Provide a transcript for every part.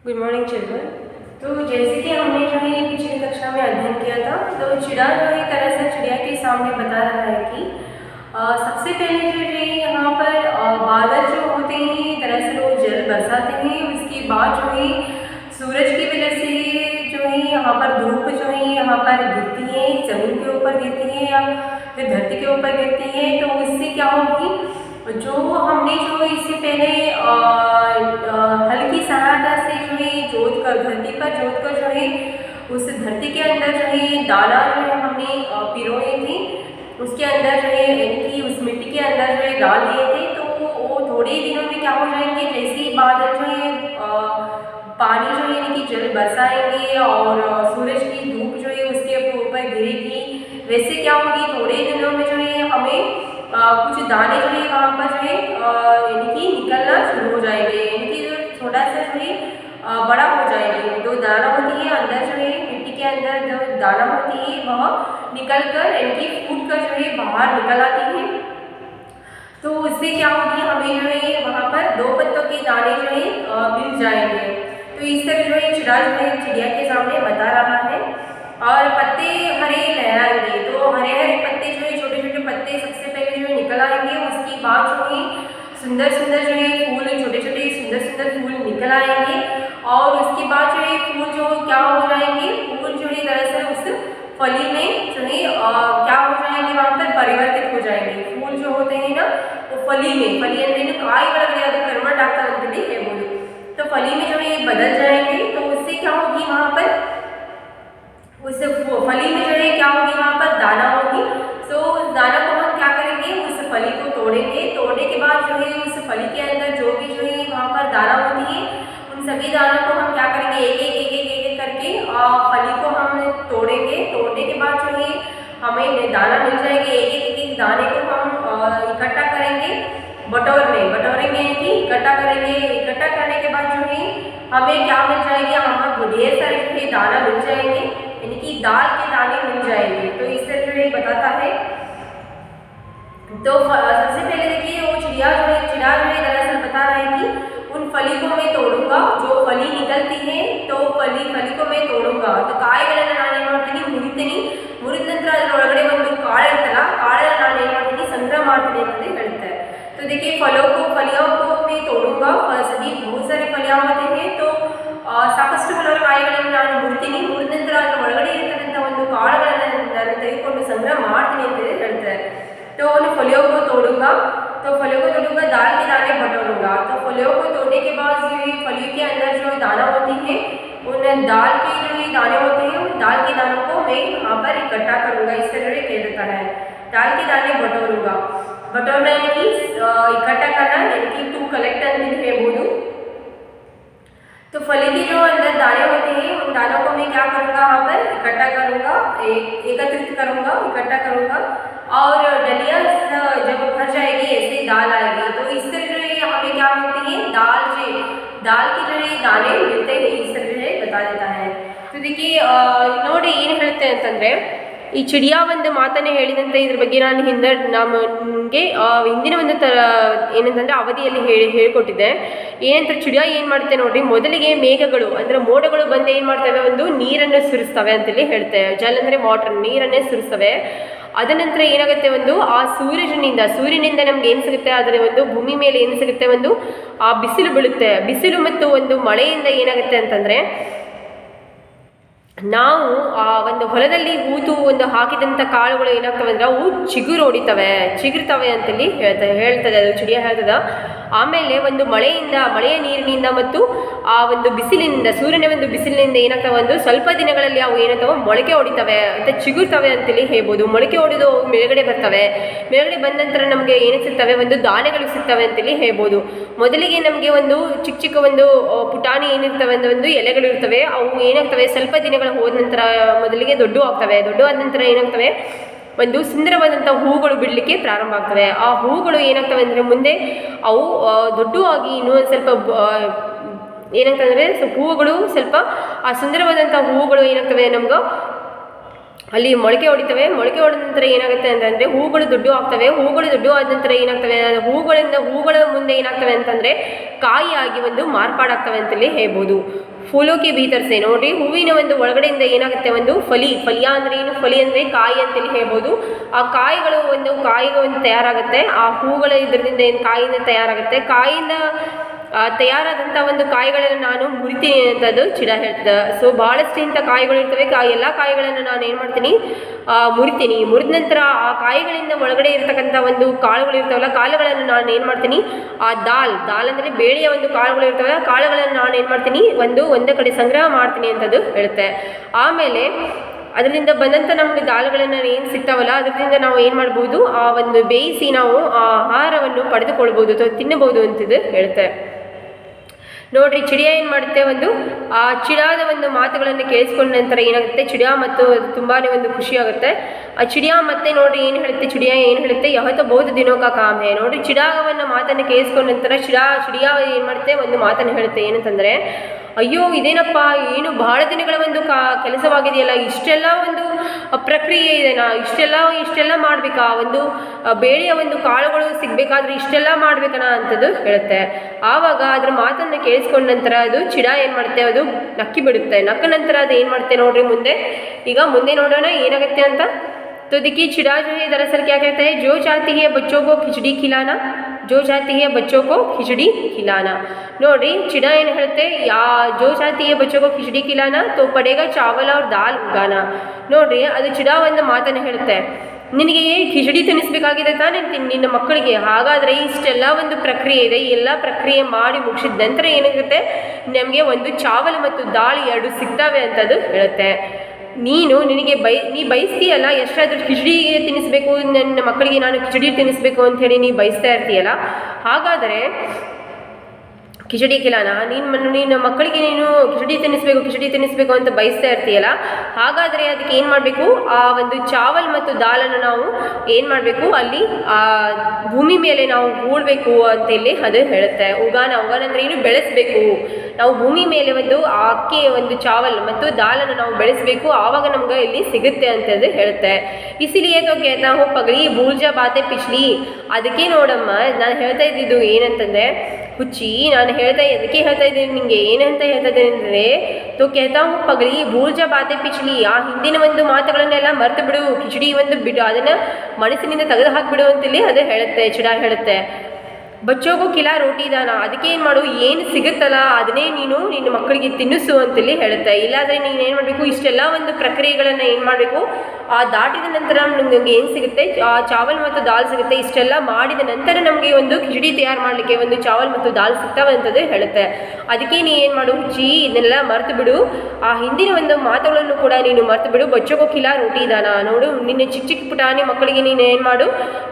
Good morning children. तो जैसे कि हमने जो है पिछली कक्षा में अध्ययन किया था, तो चिड़ा जो है तरह से चिड़िया के सामने बता रहा है कि सबसे पहले जो है यहाँ पर बादल जो होते हैं दरअसल वो जल बरसाते हैं। उसके बाद जो है सूरज की वजह से जो है यहाँ पर धूप जो है यहाँ पर गिरती है, जमीन के ऊपर गिरती है या फिर धरती के ऊपर गिरती है। तो इससे क्या होगी, जो हमने जो इससे पहले हल की सहायता से जो है जोत कर धरती पर जोत कर जो है उस धरती के अंदर जो है दाना जो है हमने पिरोए थे, उसके अंदर जो है इनकी उस मिट्टी के अंदर जो है डाल दिए थे। तो वो थोड़े ही दिनों में क्या हो जाएंगे, जैसे ही बादल जो है पानी जो है इनकी जल बरसाएंगे और सूरज की धूप जो है उसके ऊपर गिरेगी। वैसे क्या होगी, थोड़े दिनों में जो है हमें कुछ दाने जो है वहाँ पर जो है इनकी निकलना शुरू हो जाएंगे। इनकी जो छोटा सा जो है बड़ा हो जाएगी। जो दाना होती है अंदर जो है मिट्टी के अंदर जो दाना होती है वह निकल कर इनकी फूट कर जो है बाहर निकल आती है। तो उससे क्या होगी, हमें जो है वहाँ पर 2 पत्तों के दाने जो है मिल जाएंगे। तो इस तरह जो है चिड़ा जो है चिड़िया के सामने बता रहा है। और पत्ते हरे लहराएंगे, तो हरे हरे पत्ते जो है छोटे छोटे पत्ते सबसे पहले जो है निकल आएंगे। उसके बाद जो है सुंदर सुंदर जो है फूल, छोटे छोटे सुंदर सुंदर फूल निकल आएंगे। और उसके बाद जो है फूल जो क्या हो जाएंगे, फूल जो है दरअसल उस फली में जो है क्या हो जाएंगे, वहाँ पर परिवर्तित हो जाएंगे। फूल जो होते हैं ना वो फली में फली अंदर काय बड़ा ಅದು ಕರ್ಮಟ್ ಆಗ್ತಾ ಅಂತೇಳಿ ಹೇಳ್ಬೋದು। तो फली में जो है बदल जाएंगे। तो उससे क्या होगी, वहाँ पर उस फली में जो है क्या होगी, वहाँ पर दाना होगी। तो उस दाना को हम क्या करेंगे, उस फली को तोड़ेंगे। तोड़ने के बाद जो है उस फली के अंदर जो भी जो है वहाँ पर दाना होती है, उन सभी दानों को हम क्या करेंगे, एक एक एक एक एक करके फली को हम तोड़ेंगे। तोड़ने के बाद जो है हमें दाना मिल जाएंगे। एक एक एक दाने को हम इकट्ठा करेंगे, बटोरेंगे कि इकट्ठा करेंगे। इकट्ठा करने के बाद जो है हमें क्या मिल जाएगी, हमें ढेर सारे जो है दाना मिल जाएंगे, यानी कि दाल के दाने मिल जाएंगे। तो इस तरह जो है बताता है। तो सबसे पहले देखिए वो चिड़िया जो है दरअसल बता रहा है कि उन फली को मैं तोड़ूंगा, जो फली निकलती है तो फली को मैं तोड़ूंगा। तो ಕಾಯಿಗಳನ್ನು ನಾನು ಏನು ಮಾಡ್ತೀನಿ, ಮುರಿದ ನಂತರ ಅದರ ಒಳಗಡೆ ಒಂದು ಕಾಳು ಇರುತ್ತಲ್ಲ, ಕಾಳನ್ನು ನಾನು ಏನು ಮಾಡ್ತೀನಿ, ಸಂಗ್ರಹ ಮಾಡ್ತೀನಿ ಅಂತ ಹೇಳ್ತಾರೆ। तो देखिए फलियों को मैं तोड़ूंगा। सभी बहुत सारे फलियाँ होते हैं, तो ಸಾಕಷ್ಟು ಫಲಗಳ ಕಾಯಿಗಳನ್ನು ನಾನು ಮುರಿದ ನಂತರ ಅದರ ಒಳಗಡೆ ಇರತಕ್ಕಂಥ ಒಂದು ಕಾಳುಗಳನ್ನು ನಾನು ತೆಗೆದುಕೊಂಡು ಸಂಗ್ರಹ ಮಾಡ್ತೀನಿ ಅಂತ ಹೇಳ್ತಾರೆ। तो उन फलियों को तोड़ूंगा, दाल के दाने बटोरूंगा। तो फलियों को तोड़ने के बाद जो है फलियों के अंदर जो दाना होती है, उन दाल के जो ये दाने होते हैं, उन दाल के दानों को मैं यहाँ पर इकट्ठा करूंगा। इस तरह से कह देता है, दाल के दाने बटोरूंगा। बटोरना यानी कि इकट्ठा करना, यानी कि टू कलेक्ट अंतिम ಹೇಳ್ಬೋದು। तो फली के जो अंदर दाने होते हैं, उन दानों को मैं क्या करूँगा, यहाँ पर इकट्ठा करूँगा, एकत्रित करूँगा, इकट्ठा करूँगा। और डलिया जब भर जाएगी ऐसे दाल आएगी। तो इस तरह जो है हमें क्या मिलती है, दाल के जो है दाने मिलते हैं। इस तरह जो है बता देता है। तो देखिए ನೋಡಿ ಏನು ಹೇಳುತ್ತೆ ಅಂತಂದರೆ, ಈ ಚಿಡಿಯಾ ಒಂದು ಮಾತನ್ನೇ ಹೇಳಿದಂತೆ ಇದ್ರ ಬಗ್ಗೆ ನಾನು ನಮಗೆ ಹಿಂದಿನ ಒಂದು ಏನಂತಂದರೆ ಅವಧಿಯಲ್ಲಿ ಹೇಳ್ಕೊಟ್ಟಿದ್ದೆ। ಏನಂತ ಚಿಡಿಯಾ ಏನು ಮಾಡುತ್ತೆ ನೋಡಿರಿ, ಮೊದಲಿಗೆ ಮೇಘಗಳು ಅಂದರೆ ಮೋಡಗಳು ಬಂದು ಏನು ಮಾಡ್ತವೆ, ಒಂದು ನೀರನ್ನು ಸುರಿಸ್ತವೆ ಅಂತೇಳಿ ಹೇಳ್ತೇವೆ। ಜಲ ಅಂದರೆ ವಾಟರ್, ನೀರನ್ನೇ ಸುರಿಸ್ತವೆ। ಅದ ನಂತರ ಏನಾಗುತ್ತೆ, ಒಂದು ಆ ಸೂರ್ಯನಿಂದ ನಮ್ಗೆ ಏನು ಸಿಗುತ್ತೆ, ಅದರ ಒಂದು ಭೂಮಿ ಮೇಲೆ ಏನು ಸಿಗುತ್ತೆ, ಒಂದು ಆ ಬಿಸಿಲು ಬೀಳುತ್ತೆ। ಬಿಸಿಲು ಮತ್ತು ಒಂದು ಮಳೆಯಿಂದ ಏನಾಗುತ್ತೆ ಅಂತಂದರೆ, ನಾವು ಆ ಒಂದು ಹೊಲದಲ್ಲಿ ಒಂದು ಹಾಕಿದಂಥ ಕಾಳುಗಳು ಏನಾಗ್ತವೆ ಅಂದರೆ ಅವು ಚಿಗುರ್ತವೆ ಅಂತೇಳಿ ಹೇಳ್ತದೆ ಅದು ಚಿಡಿಯ ಹೇಳ್ತದ। ಆಮೇಲೆ ಒಂದು ಮಳೆಯ ನೀರಿನಿಂದ ಮತ್ತು ಆ ಒಂದು ಬಿಸಿಲಿನಿಂದ, ಸೂರ್ಯನ ಒಂದು ಬಿಸಿಲಿನಿಂದ ಏನಾಗ್ತವೆ, ಒಂದು ಸ್ವಲ್ಪ ದಿನಗಳಲ್ಲಿ ಅವು ಏನಾಗ್ತವೆ, ಮೊಳಕೆ ಹೊಡಿತವೆ ಮತ್ತು ಚಿಗುರ್ತವೆ ಅಂತೇಳಿ ಹೇಳ್ಬೋದು। ಮೊಳಕೆ ಹೊಡೆದು ಅವು ಮೇಲ್ಗಡೆ ಮೇಲ್ಗಡೆ ಬಂದ ನಂತರ ನಮಗೆ ಏನು ಸಿಗ್ತವೆ, ಒಂದು ದಾನೆಗಳು ಸಿಗ್ತವೆ ಅಂತೇಳಿ ಹೇಳ್ಬೋದು। ಮೊದಲಿಗೆ ನಮಗೆ ಒಂದು ಚಿಕ್ಕ ಒಂದು ಪುಟಾಣಿ ಏನಿರ್ತವೆ ಅಂದರೆ ಒಂದು ಎಲೆಗಳು ಇರ್ತವೆ, ಅವು ಏನಾಗ್ತವೆ, ಸ್ವಲ್ಪ ದಿನಗಳು ಹೋದ ನಂತರ ಮೊದಲಿಗೆ ದೊಡ್ಡ ಆದ ನಂತರ ಏನಾಗ್ತವೆ, ಒಂದು ಸುಂದರವಾದಂಥ ಹೂಗಳು ಬಿಡಲಿಕ್ಕೆ ಪ್ರಾರಂಭ ಆಗ್ತವೆ। ಆ ಹೂಗಳು ಏನಾಗ್ತವೆ ಅಂದರೆ ಮುಂದೆ ಅವು ದೊಡ್ಡವಾಗಿ ಇನ್ನೂ ಸ್ವಲ್ಪ ಏನಾಗ್ತದೆ ಅಂದರೆ ಹೂವುಗಳು ಸ್ವಲ್ಪ ಆ ಸುಂದರವಾದಂಥ ಹೂವುಗಳು ಏನಾಗ್ತವೆ, ನಮ್ಗೆ ಅಲ್ಲಿ ಮೊಳಕೆ ಹೊಡಿತವೆ. ಮೊಳಕೆ ಹೊಡೆದ ನಂತರ ಏನಾಗುತ್ತೆ ಅಂತಂದರೆ ಹೂಗಳು ದೊಡ್ಡ ಆಗ್ತವೆ. ಹೂಗಳು ದೊಡ್ಡ ಆದ ನಂತರ ಏನಾಗ್ತವೆ, ಹೂಗಳ ಮುಂದೆ ಏನಾಗ್ತವೆ ಅಂತಂದರೆ ಕಾಯಿಯಾಗಿ ಒಂದು ಮಾರ್ಪಾಡಾಗ್ತವೆ ಅಂತೇಳಿ ಹೇಳ್ಬೋದು. ಫೂಲೋ ಕೆ ಭೀತರ್ ಸೆ ನೋಡ್ರಿ, ಹೂವಿನ ಒಂದು ಒಳಗಡೆಯಿಂದ ಏನಾಗುತ್ತೆ ಒಂದು ಫಲಿಯ ಅಂದರೆ ಏನು, ಫಲಿ ಅಂದರೆ ಕಾಯಿ ಅಂತೇಳಿ ಹೇಳ್ಬೋದು. ಆ ಕಾಯಿಗಳು ಒಂದು ತಯಾರಾಗುತ್ತೆ. ಆ ಹೂಗಳ ಇದರಿಂದ ಏನು ಕಾಯಿಯಿಂದ ತಯಾರಾಗುತ್ತೆ. ಕಾಯಿಯಿಂದ ತಯಾರಾದಂಥ ಒಂದು ಕಾಯಿಗಳನ್ನು ನಾನು ಮುರಿತೀನಿ ಅಂತದ್ದು ಚಿಡ ಹೇಳ್ತದೆ. ಸೊ ಭಾಳಷ್ಟು ಇಂಥ ಕಾಯಿಗಳು ಇರ್ತವೆ. ಎಲ್ಲ ಕಾಯಿಗಳನ್ನು ನಾನು ಏನು ಮಾಡ್ತೀನಿ, ಮುರಿತೀನಿ. ಮುರಿದ ನಂತರ ಆ ಕಾಯಿಗಳಿಂದ ಒಳಗಡೆ ಇರ್ತಕ್ಕಂಥ ಒಂದು ಕಾಳುಗಳು ಇರ್ತಾವಲ್ಲ, ಕಾಳುಗಳನ್ನು ನಾನು ಏನು ಮಾಡ್ತೀನಿ, ಆ ದಾಲ್ ಅಂದರೆ ಬೇಳೆಯ ಒಂದು ಕಾಳುಗಳು ಇರ್ತವಲ್ಲ, ಕಾಳುಗಳನ್ನು ನಾನು ಏನು ಮಾಡ್ತೀನಿ, ಒಂದೇ ಕಡೆ ಸಂಗ್ರಹ ಮಾಡ್ತೀನಿ ಅಂತದ್ದು ಹೇಳುತ್ತೆ. ಆಮೇಲೆ ಅದರಿಂದ ಬಂದಂಥ ನಮಗೆ ದಾಳುಗಳನ್ನು ಏನು ಸಿಗ್ತಾವಲ್ಲ, ಅದರಿಂದ ನಾವು ಏನು ಮಾಡ್ಬೋದು, ಆ ಒಂದು ಬೇಯಿಸಿ ನಾವು ಆ ಆಹಾರವನ್ನು ಪಡೆದುಕೊಳ್ಬೋದು ಅಥವಾ ತಿನ್ನಬಹುದು ಅಂತದ್ದು ಹೇಳುತ್ತೆ. ನೋಡ್ರಿ, ಚಿಡಿಯ ಏನು ಮಾಡುತ್ತೆ, ಆ ಚಿಡಾದ ಒಂದು ಮಾತುಗಳನ್ನು ಕೇಳಿಸ್ಕೊಂಡ ನಂತರ ಏನಾಗುತ್ತೆ, ಚಿಡಿಯ ಮತ್ತು ತುಂಬಾ ಒಂದು ಖುಷಿ ಆಗುತ್ತೆ. ಆ ಚಿಡಿಯ ಮತ್ತೆ ನೋಡ್ರಿ ಚಿಡಿಯ ಏನು ಹೇಳುತ್ತೆ, ಯಾವತ್ತೋ ಬಹುತ ದಿನೋಕ ಕಾಮ್ ಹೇ. ನೋಡ್ರಿ, ಚಿಡಾವನ್ನ ಮಾತನ್ನು ಕೇಳಿಸ್ಕೊಂಡ ನಂತರ ಚಿಡಿಯ ಏನು ಮಾಡುತ್ತೆ, ಒಂದು ಮಾತನ್ನು ಹೇಳುತ್ತೆ. ಏನಂತಂದರೆ, ಅಯ್ಯೋ ಇದೇನಪ್ಪ, ಏನು ಬಹಳ ದಿನಗಳ ಒಂದು ಕೆಲಸವಾಗಿದೆಯಲ್ಲ, ಇಷ್ಟೆಲ್ಲ ಒಂದು ಪ್ರಕ್ರಿಯೆ ಇದೆನಾ, ಇಷ್ಟೆಲ್ಲ ಮಾಡಬೇಕಾ, ಒಂದು ಬೇಳೆಯ ಒಂದು ಕಾಳುಗಳು ಸಿಗಬೇಕಾದ್ರೆ ಇಷ್ಟೆಲ್ಲ ಮಾಡ್ಬೇಕನ ಅಂತದ್ದು ಹೇಳುತ್ತೆ. ಆವಾಗ ಅದ್ರ ಮಾತನ್ನು ಕೇಳಿಸ್ಕೊಂಡ ನಂತರ ಅದು ಚಿಡ ಏನು ಮಾಡುತ್ತೆ, ಅದು ನಕ್ಕಿ ಬಿಡುತ್ತೆ. ನಕ್ಕ ನಂತರ ಅದು ಏನು ಮಾಡುತ್ತೆ ನೋಡ್ರಿ, ಮುಂದೆ ನೋಡೋಣ ಏನಾಗುತ್ತೆ ಅಂತ. तो देखिए, चिड़ा जो है दरअसल क्या कहता है, जो चाहती है बच्चों को खिचड़ी खिलाना, जो चाहती है बच्चों को खिचड़ी खिलाना. ನೋಡ್ರಿ, ಚಿಡ ಏನು ಹೇಳುತ್ತೆ, जो चाहती है बच्चों को खिचड़ी खिलाना तो पड़ेगा चावल और दाल उगाना. ನೋಡ್ರಿ, ಅದು ಚಿಡ ಒಂದು ಮಾತನ್ನು ಹೇಳುತ್ತೆ, ನಿನಗೆ ಖಿಚಡಿ ತಿನ್ನಿಸ್ಬೇಕಾಗಿದೆ ತಾನೇ ನಿನ್ನ ಮಕ್ಕಳಿಗೆ, ಹಾಗಾದರೆ ಇಷ್ಟೆಲ್ಲ ಒಂದು ಪ್ರಕ್ರಿಯೆ ಇದೆ, ಎಲ್ಲ ಪ್ರಕ್ರಿಯೆ ಮಾಡಿ ಮುಗಿಸಿದ ನಂತರ ಏನಾಗುತ್ತೆ, ನಮಗೆ ಒಂದು ಚಾವಲ್ ಮತ್ತು ದಾಲ್ ಎರಡು ಸಿಗ್ತವೆ ಅಂತದ್ದು ಹೇಳುತ್ತೆ. ನೀ ಬಯಸ್ತೀಯಲ್ಲ, ಎಷ್ಟಾದರೂ ಕಿಚಡಿ ತಿನ್ನಿಸ್ಬೇಕು, ನನ್ನ ಮಕ್ಕಳಿಗೆ ನಾನು ಕಿಚಡಿ ತಿನ್ನಿಸ್ಬೇಕು ಅಂಥೇಳಿ ನೀ ಬಯಸ್ತಾ ಇರ್ತೀಯಲ್ಲ, ಹಾಗಾದರೆ ಕಿಚಡಿ ಕಿಲಾನ ನಿನ್ನ ಮಕ್ಕಳಿಗೆ ನೀನು ಕಿಚಡಿ ತಿನ್ನಿಸ್ಬೇಕು ಅಂತ ಬಯಸ್ತಾ ಇರ್ತೀಯಲ್ಲ, ಹಾಗಾದರೆ ಅದಕ್ಕೆ ಏನು ಮಾಡಬೇಕು, ಆ ಒಂದು ಚಾವಲ್ ಮತ್ತು ದಾಲನ್ನು ನಾವು ಏನು ಮಾಡಬೇಕು, ಅಲ್ಲಿ ಆ ಭೂಮಿ ಮೇಲೆ ನಾವು ಹೂಡಬೇಕು ಅಂತೇಳಿ ಅದು ಹೇಳುತ್ತೆ. ಉಗಾನ ಅಂದರೆ ಏನು, ಬೆಳೆಸಬೇಕು. ನಾವು ಭೂಮಿ ಮೇಲೆ ಆ ಅಕ್ಕಿ ಒಂದು ಚಾವಲ್ ಮತ್ತು ದಾಲನ್ನು ನಾವು ಬೆಳೆಸಬೇಕು, ಆವಾಗ ನಮ್ಗೆ ಇಲ್ಲಿ ಸಿಗುತ್ತೆ ಅಂತದ್ದು ಹೇಳುತ್ತೆ. ಇಸಿಲಿಯೇ ತೋ ಕೇಳ್ತಾ ಹೋ ಪಗಲಿ ಭೂಲ್ ಜಾ ಬಾತೆ ಪಿಚ್ಲಿ. ಅದಕ್ಕೆ ನೋಡಮ್ಮ, ನಾನು ಹೇಳ್ತಾ ಇದ್ದಿದ್ದು ಏನಂತಂದರೆ, ಹುಚ್ಚಿ, ನಾನು ಅದಕ್ಕೆ ಹೇಳ್ತಾ ಇದ್ದೀನಿ ನಿಮಗೆ, ಏನಂತ ಹೇಳ್ತಾ ಇದ್ದೀನಿ ಅಂದರೆ, ತೋ ಕೇಳ್ತಾ ಹೋ ಪಗಲಿ ಭೂಲ್ ಜಾ ಬಾತೆ ಪಿಚ್ಲಿ. ಆ ಹಿಂದಿನ ಒಂದು ಮಾತುಗಳನ್ನೆಲ್ಲ ಮರೆತು ಬಿಡು, ಕಿಚಡಿ ಬಿಡು, ಅದನ್ನು ಮನಸ್ಸಿನಿಂದ ತೆಗೆದು ಹಾಕಿಬಿಡು ಅಂತೇಳಿ ಅದು ಹೇಳುತ್ತೆ, ಚಿಡ ಹೇಳುತ್ತೆ. ಬಚ್ಚೋಗೋ ಕಿಲಾ ರೋಟಿ ದಾನ. ಅದಕ್ಕೆ ಏನು ಮಾಡು, ಏನು ಸಿಗುತ್ತಲ್ಲ ಅದನ್ನೇ ನೀನು ನಿನ್ನ ಮಕ್ಕಳಿಗೆ ತಿನ್ನಿಸು ಅಂತೇಳಿ ಹೇಳುತ್ತೆ. ಇಲ್ಲಾಂದರೆ ನೀನು ಏನು ಮಾಡಬೇಕು, ಇಷ್ಟೆಲ್ಲ ಒಂದು ಪ್ರಕ್ರಿಯೆಗಳನ್ನು ಏನು ಮಾಡಬೇಕು, ಆ ದಾಟಿದ ನಂತರ ನಮಗೆ ಏನು ಸಿಗುತ್ತೆ, ಆ ಚಾವಲ್ ಮತ್ತು ದಾಲ್ ಸಿಗುತ್ತೆ. ಇಷ್ಟೆಲ್ಲ ಮಾಡಿದ ನಂತರ ನಮಗೆ ಒಂದು ಕಿಚಡಿ ತಯಾರು ಮಾಡಲಿಕ್ಕೆ ಒಂದು ಚಾವಲ್ ಮತ್ತು ದಾಲ್ ಸಿಗ್ತವೆ ಅಂತದ್ದು ಹೇಳುತ್ತೆ. ಅದಕ್ಕೆ ನೀ ಏನು ಮಾಡು, ಹುಚ್ಚಿ, ಇದನ್ನೆಲ್ಲ ಮರೆತು ಬಿಡು, ಆ ಹಿಂದಿನ ಒಂದು ಮಾತುಗಳನ್ನು ಕೂಡ ನೀನು ಮರೆತು ಬಿಡು. ಬಚ್ಚೋಗೋ ಕಿಲಾ ರೋಟಿ ದಾನ. ನೋಡು, ನಿನ್ನ ಚಿಕ್ಕ ಪುಟಾಣಿ ಮಕ್ಕಳಿಗೆ ನೀನು ಏನು ಮಾಡು,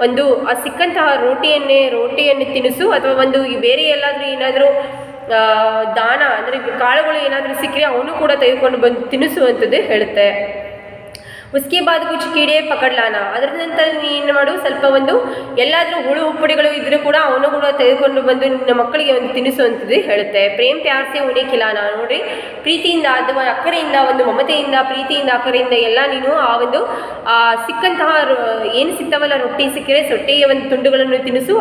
ಒಂದು ಆ ಸಿಕ್ಕಂತಹ ರೋಟಿಯನ್ನು ತಿನ್ನಿಸು, ಅಥವಾ ಒಂದು ಬೇರೆ ಏನಾದರೂ ದಾನ ಅಂದರೆ ಕಾಳುಗಳು ಏನಾದರೂ ಸಿಕ್ಕರೆ ಅವನು ಕೂಡ ತೆಗೆದುಕೊಂಡು ಬಂದು ತಿನ್ನಿಸುವಂಥದ್ದು ಹೇಳುತ್ತೆ. ಉಸ್ಕೆ ಬಾದ್ ಕುಚ್ ಕೀಡೆ ಪಕಡ್ಲಾನ. ಅದರ ನಂತರ ನೀನು ಮಾಡು, ಸ್ವಲ್ಪ ಒಂದು ಎಲ್ಲಾದರೂ ಹುಳು ಹುಪ್ಪಡಿಗಳು ಇದ್ದರೂ ಕೂಡ ಅವನು ಕೂಡ ತೆಗೆದುಕೊಂಡು ಬಂದು ನಿನ್ನ ಮಕ್ಕಳಿಗೆ ಒಂದು ತಿನ್ನಿಸುವಂಥದ್ದು ಹೇಳುತ್ತೆ. ಪ್ರೇಮ್ ಪ್ಯಾರ್ಸೆ ಉಣೆ ಕಿಲಾನ. ನೋಡ್ರಿ, ಪ್ರೀತಿಯಿಂದ ಅಥವಾ ಅಕ್ಕರೆಯಿಂದ, ಒಂದು ಮಮತೆಯಿಂದ, ಪ್ರೀತಿಯಿಂದ, ಅಕ್ಕರೆಯಿಂದ ಎಲ್ಲ ನೀನು ಆ ಒಂದು ಸಿಕ್ಕಂತಹ ಏನು ಸಿಗ್ತಾವಲ್ಲ, ರೊಟ್ಟಿ ಸಿಕ್ಕರೆ ರೊಟ್ಟಿಯ ಒಂದು ತುಂಡುಗಳನ್ನು ತಿನ್ನಿಸು.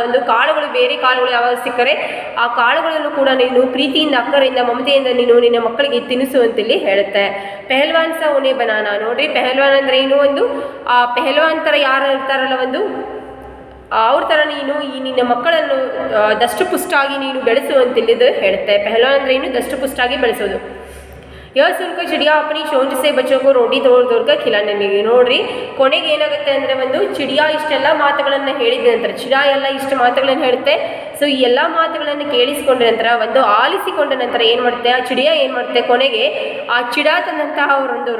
ಒಂದು ಕಾಳುಗಳು, ಬೇರೆ ಕಾಳುಗಳು ಯಾವಾಗ ಸಿಕ್ಕರೆ ಆ ಕಾಳುಗಳನ್ನು ಕೂಡ ನೀನು ಪ್ರೀತಿಯಿಂದ, ಅಕ್ಕರೆಯಿಂದ, ಮಮತೆಯಿಂದ ನೀನು ನಿನ್ನ ಮಕ್ಕಳಿಗೆ ತಿನ್ನಿಸು ಅಂತೇಳಿ ಹೇಳುತ್ತೆ. ಪೆಹಲ್ವಾನ್ ಸಾ ಉಣೆ ಬನಾನ. ನೋಡ್ರಿ, ಪೆಹಲ್ವಾನ್ ಅಂದರೆ ಏನು, ಒಂದು ಆ ಪೆಹಲ್ವಾನ್ ಥರ ಯಾರು ಇರ್ತಾರಲ್ಲ, ಒಂದು ಅವ್ರ ಥರ ನೀನು ಈ ನಿನ್ನ ಮಕ್ಕಳನ್ನು ದಷ್ಟಪುಷ್ಟಾಗಿ ನೀನು ಬೆಳೆಸುವಂತಿಲ್ಲಿದ್ದು ಹೇಳುತ್ತೆ. ಪೆಹಲ್ವಾನ್ ಅಂದರೆ ಏನು, ದಷ್ಟಪುಷ್ಟಾಗಿ ಬೆಳೆಸೋದು. यह सुनकर चिड़िया अपनी चोंच से बच्चों को रोटी तोड़ कर खिलाने लगी. ನೋಡ್ರಿ, ಕೊನೆಗೆ ಏನಾಗುತ್ತೆ ಅಂದರೆ, ಒಂದು ಚಿಡಿಯಾ ಇಷ್ಟೆಲ್ಲ ಮಾತುಗಳನ್ನು ಹೇಳಿದ ನಂತರ, ಚಿಡಾ ಎಲ್ಲ ಇಷ್ಟು ಮಾತುಗಳನ್ನು ಹೇಳುತ್ತೆ. ಸೊ ಈ ಎಲ್ಲ ಮಾತುಗಳನ್ನು ಕೇಳಿಸಿಕೊಂಡ ನಂತರ, ಒಂದು ಆಲಿಸಿಕೊಂಡ ನಂತರ ಏನು ಮಾಡುತ್ತೆ, ಆ ಚಿಡಿಯಾ ಏನು ಮಾಡುತ್ತೆ, ಕೊನೆಗೆ ಆ ಚಿಡಾ ತಂದಂತಹ ಒಂದು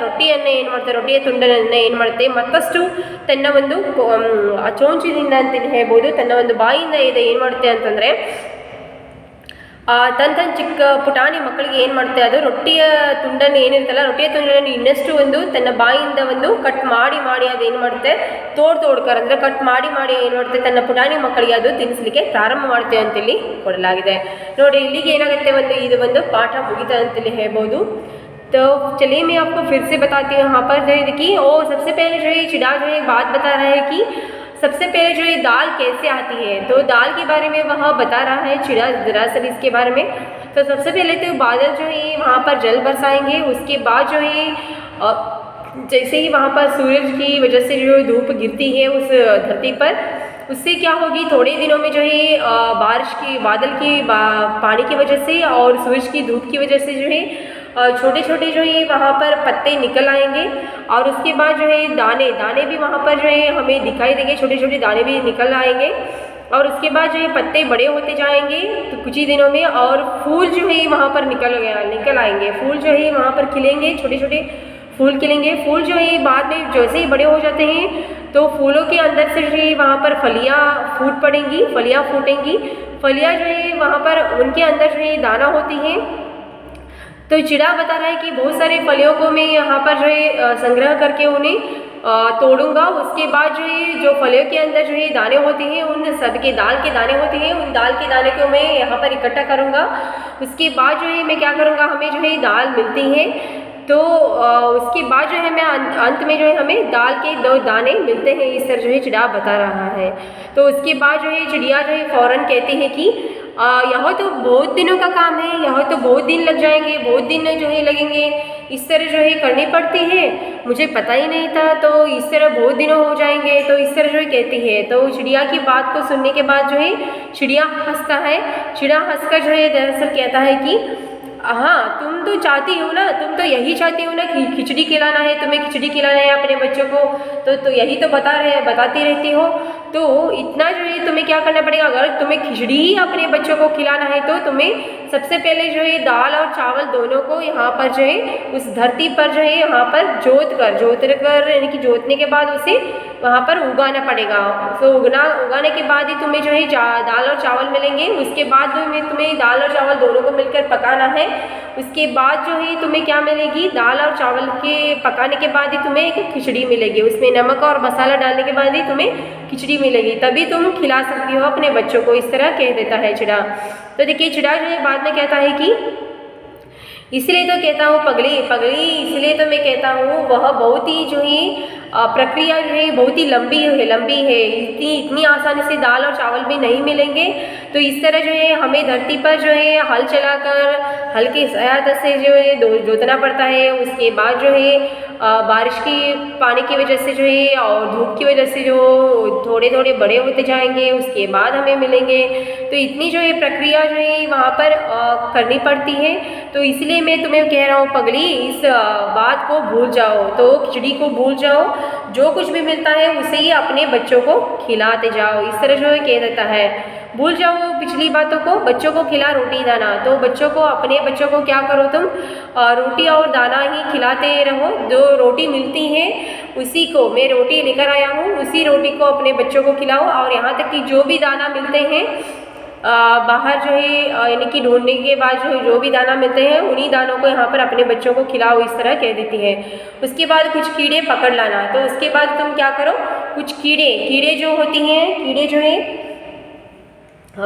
ರೊಟ್ಟಿಯನ್ನು ಏನು ಮಾಡುತ್ತೆ, ರೊಟ್ಟಿಯ ತುಂಡನ್ನು ಏನು ಮಾಡುತ್ತೆ, ಮತ್ತಷ್ಟು ತನ್ನ ಒಂದು ಚೋಂಚಿನಿಂದ ಅಂತ ಹೇಳ್ಬೋದು, ತನ್ನ ಒಂದು ಬಾಯಿಂದ ಏನು ಮಾಡುತ್ತೆ ಅಂತಂದರೆ, ತನ್ನ ಚಿಕ್ಕ ಪುಟಾಣಿ ಮಕ್ಕಳಿಗೆ ಏನು ಮಾಡುತ್ತೆ, ಅದು ರೊಟ್ಟಿಯ ತುಂಡನ್ನು ಏನಿರ್ತಲ್ಲ, ರೊಟ್ಟಿಯ ತುಂಡನ್ನು ಇನ್ನಷ್ಟು ಒಂದು ತನ್ನ ಬಾಯಿಂದ ಒಂದು ಕಟ್ ಮಾಡಿ ಅದೇನು ಮಾಡುತ್ತೆ, ತೋಡ್ಕರ್ ಅಂದರೆ ಕಟ್ ಮಾಡಿ ಏನು ಮಾಡುತ್ತೆ, ತನ್ನ ಪುಟಾಣಿ ಮಕ್ಕಳಿಗೆ ಅದು ತಿನ್ನಿಸ್ಲಿಕ್ಕೆ ಪ್ರಾರಂಭ ಮಾಡುತ್ತೆ ಅಂತೇಳಿ ಕೊಡಲಾಗಿದೆ. ನೋಡಿ, ಇಲ್ಲಿಗೆ ಏನಾಗುತ್ತೆ, ಇದು ಒಂದು ಪಾಠ ಮುಗಿತ ಅಂತೇಳಿ ಹೇಳ್ಬೋದು. तो चलिए मैं आपको फिर से बताती हूँ। यहाँ पर जो है देखिए, और सबसे पहले जो है चिड़ा जो है एक बात बता रहा है कि सबसे पहले जो है दाल कैसे आती है, तो दाल के बारे में वह बता रहा है चिड़ा दरअसल इसके बारे में। तो सबसे पहले तो बादल जो है वहाँ पर जल बरसाएंगे, उसके बाद जो है जैसे ही वहाँ पर सूरज की वजह से जो धूप गिरती है उस धरती पर, उससे क्या होगी, थोड़े दिनों में जो है बारिश की बादल की पानी की वजह से और सूरज की धूप की वजह से जो है छोटे छोटे जो है वहाँ पर पत्ते निकल आएंगे, और उसके बाद जो है दाने दाने भी वहाँ पर जो है हमें दिखाई देंगे, छोटे छोटे दाने भी निकल आएंगे। और उसके बाद जो है पत्ते बड़े होते जाएंगे तो कुछ ही दिनों में, और फूल जो है वहाँ पर निकल आएंगे, फूल जो है वहाँ पर खिलेंगे, छोटे छोटे फूल खिलेंगे। फूल जो है बाद में जैसे ही बड़े हो जाते हैं तो फूलों के अंदर से जो है वहाँ पर फलियाँ फूट पड़ेंगी, फलियाँ फूटेंगी। फलियाँ जो है वहाँ पर उनके अंदर जो है दाना होती हैं। तो चिड़ा बता रहा है कि बहुत सारे फलियों को मैं यहाँ पर जो है संग्रह करके उन्हें तोड़ूंगा। उसके बाद जो है जो फलियों के अंदर जो है दाने होते हैं, उन सब के दाल के दाने होते हैं, उन दाल के दाने को मैं यहाँ पर इकट्ठा करूँगा। उसके बाद जो है मैं क्या करूँगा, हमें जो है दाल मिलती है तो उसके बाद जो है मैं अंत में जो है हमें दाल के 2 दाने मिलते हैं, इस तरह जो है चिड़ा बता रहा है। तो उसके बाद जो है चिड़िया जो है फ़ौरन कहती है कि यह तो बहुत दिनों का काम है, यह तो बहुत दिन लग जाएंगे, बहुत दिन जो है लगेंगे, इस तरह जो है करनी पड़ती है, मुझे पता ही नहीं था, तो इस तरह बहुत दिनों हो जाएंगे, तो इस तरह जो है कहती है। तो चिड़िया की बात को सुनने के बाद जो है चिड़िया हंसता है। चिड़िया हंसकर जो है दरअसल कहता है कि हाँ, तुम तो चाहती हो ना, तुम तो यही चाहती हो ना कि खिचड़ी खिलाना है, तुम्हें खिचड़ी खिलाना है अपने बच्चों को, तो यही तो बताती रहती हो। तो इतना जो है तुम्हें क्या करना पड़ेगा, अगर तुम्हें खिचड़ी ही अपने बच्चों को खिलाना है तो तुम्हें सबसे पहले जो है दाल और चावल दोनों को यहाँ पर जो है उस धरती पर जो है यहाँ पर जोत कर यानी कि जोतने के बाद उसे वहाँ पर उगाना पड़ेगा। तो उगाने के बाद ही तुम्हें जो है दाल और चावल मिलेंगे। उसके बाद जो है तुम्हें दाल और चावल दोनों को मिलकर पकाना है। उसके बाद जो है तुम्हें क्या मिलेगी, दाल और चावल के पकाने के बाद ही तुम्हें एक खिचड़ी मिलेगी, उसमें नमक और मसाला डालने के बाद ही तुम्हें खिचड़ी मिलेगी, तभी तुम खिला सकती हो अपने बच्चों को, इस तरह कह देता है चिड़ा। तो देखिए चिड़ा जो है बाद में कहता है कि इसलिए तो कहता हूँ पगली पगली, इसलिए तो मैं कहता हूँ वह बहुत ही जो है प्रक्रिया जो है बहुत ही लंबी है, इतनी आसानी से दाल और चावल भी नहीं मिलेंगे। तो इस तरह जो है हमें धरती पर जो है हल चलाकर हल की सहायता से जो है जोतना पड़ता है। उसके बाद जो है बारिश की पानी की वजह से जो है और धूप की वजह से जो थोड़े थोड़े बड़े होते जाएंगे, उसके बाद हमें मिलेंगे। तो इतनी जो है प्रक्रिया जो है वहाँ पर करनी पड़ती है। तो इसलिए मैं तुम्हें कह रहा हूँ पगली, इस बात को भूल जाओ, तो खिचड़ी को भूल जाओ, जो कुछ भी मिलता है उसे ही अपने बच्चों को खिलाते जाओ, इस तरह जो है कह देता है। भूल जाओ पिछली बातों को, बच्चों को खिला रोटी दाना। तो बच्चों को, अपने बच्चों को क्या करो तुम, रोटी और दाना ही खिलाते रहो। जो रोटी मिलती है उसी को, मैं रोटी लेकर आया हूँ, उसी रोटी को अपने बच्चों को खिलाओ। और यहाँ तक कि जो भी दाना मिलते हैं बाहर जो है यानी कि ढूंढने के बाद जो भी दाना मिलते हैं उन्हीं दानों को यहाँ पर अपने बच्चों को खिलाओ, इस तरह कह देती है। उसके बाद कुछ कीड़े पकड़ लाना। तो उसके बाद तुम क्या करो, कुछ कीड़े जो होती हैं, कीड़े जो है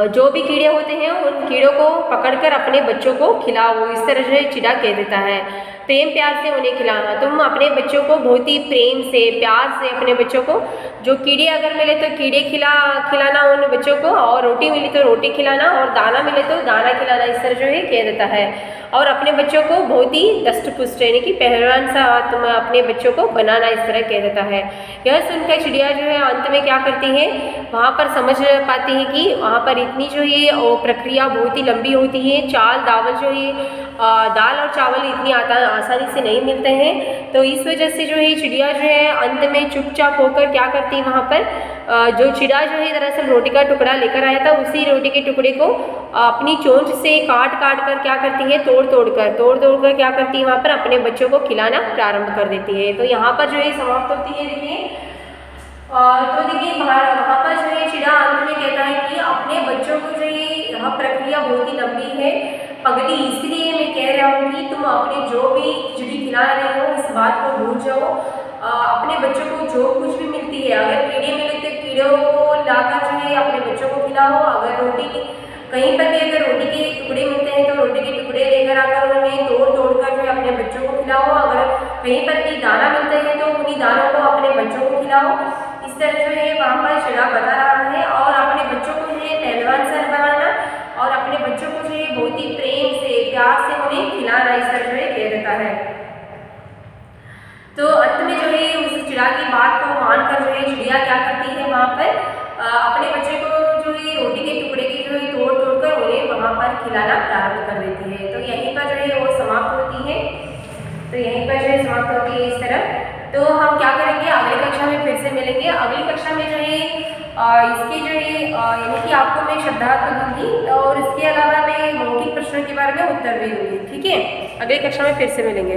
जो भी कीड़े होते हैं उन कीड़ों को पकड़कर अपने बच्चों को खिलाओ, इस तरह से चिड़ा कह देता है। प्रेम प्यार से उन्हें खिलाना, तुम अपने बच्चों को बहुत ही प्रेम से प्यार से अपने बच्चों को, जो कीड़े अगर मिले तो कीड़े खिलाना उन बच्चों को, और रोटी मिली तो रोटी खिलाना, और दाना मिले तो दाना खिलाना, इस तरह जो है कह देता है। और अपने बच्चों को बहुत ही दष्ट पुष्ट यानी कि पहलवान सा तुम अपने बच्चों को बनाना, इस तरह कह देता है। यह सुनकर चिड़िया जो है अंत में क्या करती है, वहाँ पर समझ पाती है कि वहाँ पर इतनी जो है वो प्रक्रिया बहुत ही लंबी होती है। दाल और चावल इतनी आसानी से नहीं मिलते हैं। तो इस वजह से जो है चिड़िया जो है अंत में चुपचाप होकर क्या करती है, वहाँ पर जो चिड़ा जो है दरअसल रोटी का टुकड़ा लेकर आया था, उसी रोटी के टुकड़े को अपनी चोंच से काट कर क्या करती है, तोड़ तोड़ कर क्या करती है, वहाँ पर अपने बच्चों को खिलाना प्रारंभ कर देती है। तो यहाँ पर जो है समाप्त होती है। देखिए तो देखिए वहाँ पर जो है चिड़ा अंत में कहता है कि अपने बच्चों को जो है यह प्रक्रिया बहुत ही लंबी है पगली, इसलिए मैं कह रहा हूँ कि तुम अपने जो भी खिचड़ी खिला रहे हो इस बात को भूल जाओ। अपने बच्चों को जो कुछ भी मिलती है, अगर कीड़े मिले तो कीड़ों को लाकर जो है अपने बच्चों को खिलाओ। अगर कहीं पर भी अगर रोटी के टुकड़े मिलते हैं तो रोटी के टुकड़े लेकर आकर उन्हें तोड़ कर जो है अपने बच्चों को खिलाओ, अगर कहीं पर भी दाना मिलते हैं तो उन्हीं दानों को अपने बच्चों को खिलाओ। इस तरह जो है वहाँ पर चिड़ा बता रहा है। और अपने बच्चों को जो है पहलवान सर बनाना और अपने बच्चों को जो है बहुत ही प्रेम से प्यार से उन्हें खिलाना, इस तरह जो है कह देता है। तो अंत में जो है उस चिड़ा की बात को मानकर जो है चिड़िया क्या करती है, वहाँ पर अपने बच्चे को जो है रोटी के टुकड़े की जो है तोड़ तोड़ कर उन्हें वहाँ पर खिलाना प्रारंभ कर देती है। तो यहीं पर जो है वो समाप्त होती है। तो यहीं पर जो है समाप्त होती है इस तरह। तो हम क्या करेंगे, अगली कक्षा में फिर से मिलेंगे। अगली कक्षा में जो है इसके जो है यानी कि आपको मैं शब्दार्थ दूंगी और इसके अलावा मैं मौखिक प्रश्नों के बारे में उत्तर भी दूंगी। ठीक है, अगली कक्षा में फिर से मिलेंगे।